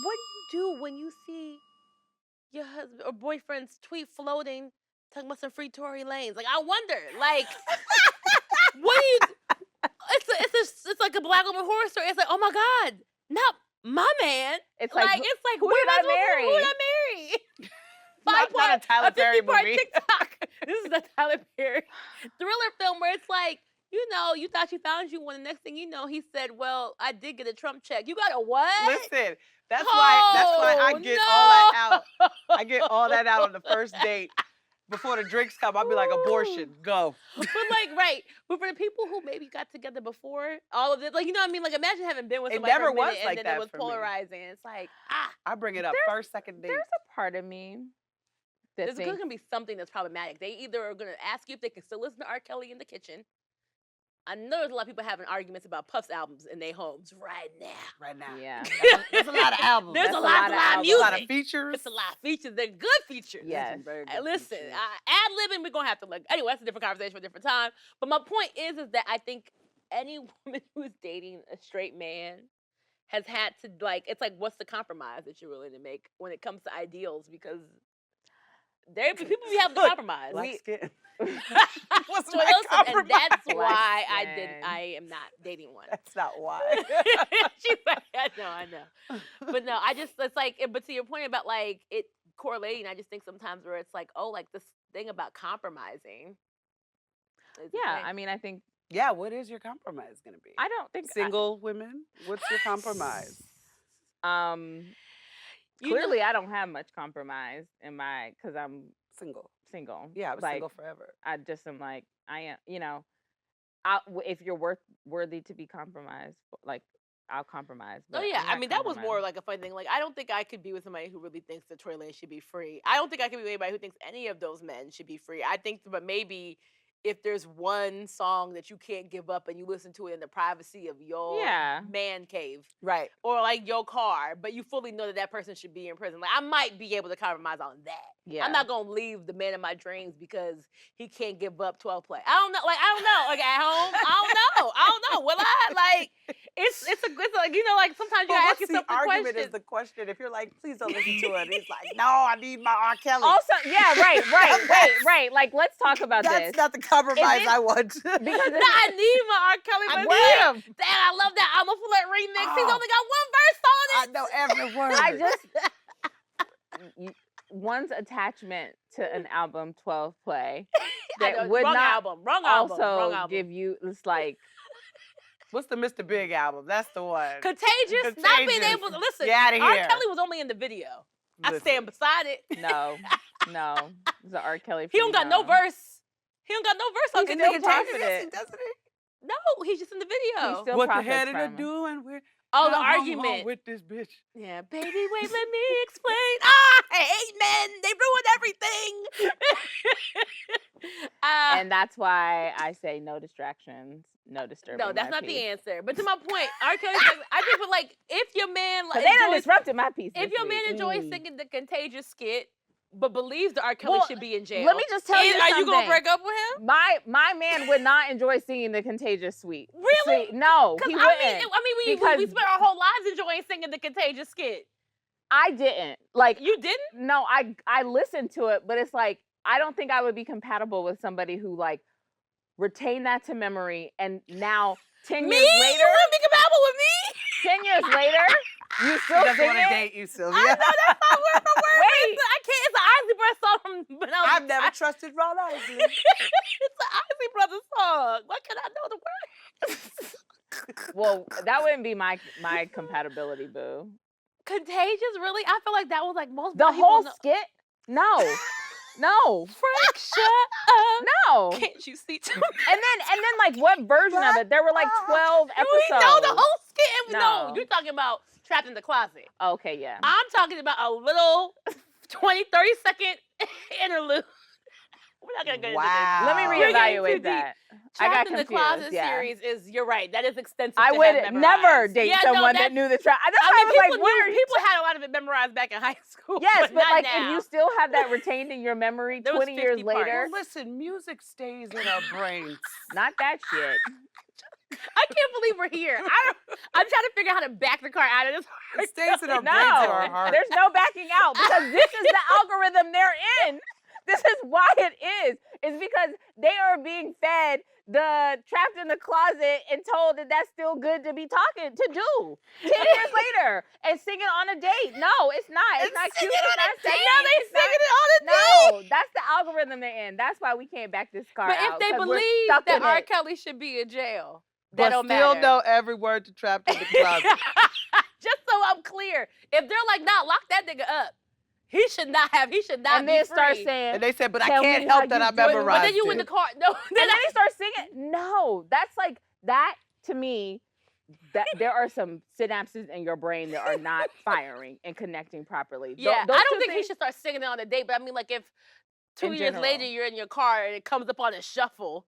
what do you do when you see your husband or boyfriend's tweet floating, talking about some free Tory Lanes? Like, I wonder, like, what do you? It's like a black woman horror story. It's like, oh my God, not my man. It's like, it's like, who what did am I supposed to do? marry? Who did I marry? Not a Tyler Perry 50-part movie. TikTok. This is the Tyler Perry thriller film where it's like, you know, you thought you found you one. The next thing you know, he said, "Well, I did get a Trump check. You got a what?" Listen, that's why I get all that out. I get all that out on the first date. Before the drinks come, I'll be like, abortion, go. But like, right. But for the people who maybe got together before all of this, like, you know what I mean? Like, imagine having been with It somebody never for a minute was and like then that it was for me. polarizing. It's like, I bring it up first, second date. There's a part of me that there's thinks, going to be something that's problematic. They either are going to ask you if they can still listen to R. Kelly in the kitchen. I know there's a lot of people having arguments about Puff's albums in their homes right now. Right now. yeah, There's a lot of albums. There's That's a lot of albums. music. A lot of features. It's a lot of features. They're good features. Yes. Some very Hey, good listen, features. ad-libbing, we're going to have to look. Anyway, that's a different conversation for a different time. But my point is that I think any woman who's dating a straight man has had to, like, it's like, what's the compromise that you're willing to make when it comes to ideals? Because people be having to compromise. Black skin. What's So my and that's compromise? why Skin. I am not dating one. That's not why. She's like, I know. But no, it's like, but to your point about like it correlating, I just think sometimes where it's like, oh, like this thing about compromising. is a yeah. thing. I mean, I think Yeah, what is your compromise going to be? I don't think Single women, what's your compromise? You know- clearly I don't have much compromise in my because I'm Single. single. Yeah, I was like, single forever. I just am like I am. You know, if you're worthy to be compromised, like I'll compromise. Oh but yeah, I'm I not mean that was more compromising. like a funny thing. Like I don't think I could be with somebody who really thinks that Tory Lanez should be free. I don't think I could be with anybody who thinks any of those men should be free. I think, but maybe if there's one song that you can't give up and you listen to it in the privacy of your Yeah. man cave Right. or like your car, but you fully know that that person should be in prison. Like I might be able to compromise on that. Yeah. I'm not gonna leave the man of my dreams because he can't give up 12 play. I don't know. Like I don't know. Like at home, I don't know. Will I? Like it's like, you know, like sometimes you But gotta what's ask yourself the the argument question. is the question. If you're like, please don't listen to it. He's like, no, I need my R. Kelly. Also, yeah, right. Like, let's talk about That's this. not the compromise it- I want. Because I need my R. Kelly, I but need him. Dad, I love that I'm a Flint remix. He's Oh. only got one verse on I it. know every word. I just one's attachment to an album 12 play I that know, would wrong not album, wrong album, also wrong album. give you it's like What's the Mr. Big album? That's the one. Contagious, not being Contagious. able to listen. Get outta R. here. Kelly was only in the video. I Listen. stand beside it. no. It's an R. Kelly. He don't got no freedom. verse. He don't got no verse on He's And still nigga Contagious. Jackson, profited. doesn't he? No, he's just in the video. He's still What the profits hell did I from it. do? And we're Oh, the how I'm argument. home with this bitch. Yeah, baby, wait, let me explain. I hate men. They ruin everything. And that's why I say no distractions, no disturbing. no, that's my not the peace. answer. But to my point, R. Kelly's like, I just feel like if your man like, 'Cause they done enjoys, disrupted my piece. if this your man week. enjoys singing the Contagious skit, but believes that R. Kelly Well, should be in jail, let me just tell you are you gonna something. break up with him? My man would not enjoy singing the Contagious Suite. Really? Suite. No, Because he I wouldn't. mean, we because- spent our whole lives enjoying singing the Contagious skit. I didn't. Like, You didn't? no, I listened to it, but it's like I don't think I would be compatible with somebody who like retained that to memory and now 10 Me? years You later, wouldn't be compatible with me? 10 years later, you He still doesn't sing want to it. date you, I Sylvia. know that's not word for word. Wait. I can't. It's an Isley Brothers song from when I was. I've never trusted Ron Isley. It's an Isley Brothers song. Why can't I know the words? Well, that wouldn't be my compatibility, boo. Contagious, really? I feel like that was like most The black people whole know- skit? No. No. Frank, shut up. No. Can't you see? And then like what version of it? There were like 12 We episodes. know the whole skit. And No. no, you're talking about Trapped in the Closet. Okay, yeah. I'm talking about a little 20, 30-second interlude. We're not gonna get into Wow. Let me You're getting too reevaluate deep. that. this. I got Trapped in the confused, Closet yeah. series is, you're right, that is extensive. I to would have never memorized. date Yeah, no, someone that that's- knew the track. That's I why mean, I was like, people, what are you? people had a lot of it memorized back in high school. Yes, but not like now. if you still have that retained in your memory There was 20 years 50 parts. later, Well, listen, music stays in our brains. not that shit. I can't believe we're here. I'm trying to figure out how to back the car out of this. It stays in our brains No, and our heart. there's no backing out because this is the algorithm they're in. This is why it is. It's because they are being fed the trapped in the closet and told that that's still good to be talking to do 10 years later and singing on a date. No, it's not. It's not cute. It's not sexy. No, they It's not- singing it on a date. No, that's the algorithm they're in. That's why we can't back this car But out. if they 'cause we're believe stuck that in R. it. Kelly should be in jail, that But don't still matter. know every word to Trapped in the Closet. Just so I'm clear, if they're like, nah, lock that nigga up. He should not and be then start free. saying, And they said, but I Tell can't me how help that you I do it. But memorized then you in the it. car. No, and then they start singing. No, that's like that to me. That there are some synapses in your brain that are not firing and connecting properly. yeah, Those I two don't think he things- should start singing it on a date. But I mean, like if 2 In years later general. you're in your car and it comes up on a shuffle,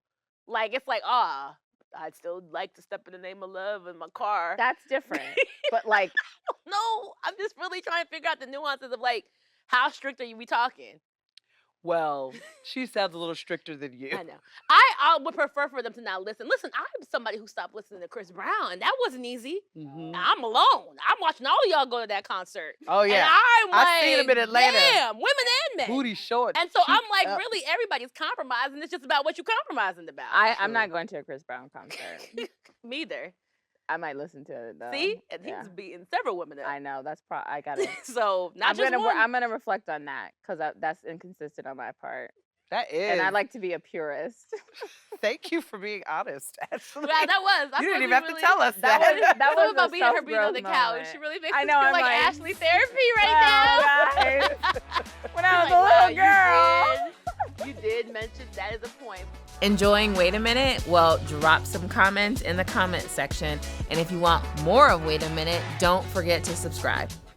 like it's like, I'd still like to step in the name of love in my car. That's different. But like, No, I'm just really trying to figure out the nuances of like how strict are we talking? Well, she sounds a little stricter than you. I know. I would prefer for them to not listen. Listen, I'm somebody who stopped listening to Chris Brown, and that wasn't easy. Mhm. I'm alone. I'm watching all y'all go to that concert. Oh, And yeah. I'm like, I seen him in Atlanta. Damn, women and men. Booty short. And so I'm cheek like, up. really, everybody's compromising. It's just about what you're compromising about. I'm True. not going to a Chris Brown concert. Me either. I might listen to it though. See, and yeah. he's beating several women up. I know that's I gotta. So not I'm just gonna one. I'm gonna reflect on that because that's inconsistent on my part, That is. and I like to be a purist. Thank you for being honest. Actually. Yeah, that was. I You didn't really, even have to really- tell us That that. was that Something was about a being her being on the self-growth couch. moment. She really makes I us know, feel I'm like like, Ashley therapy right Well, now. guys, when I was Like, a wow, little girl. You did mention that is a point. Enjoying Wait a Minute? Well, drop some comments in the comment section. And if you want more of Wait a Minute, don't forget to subscribe.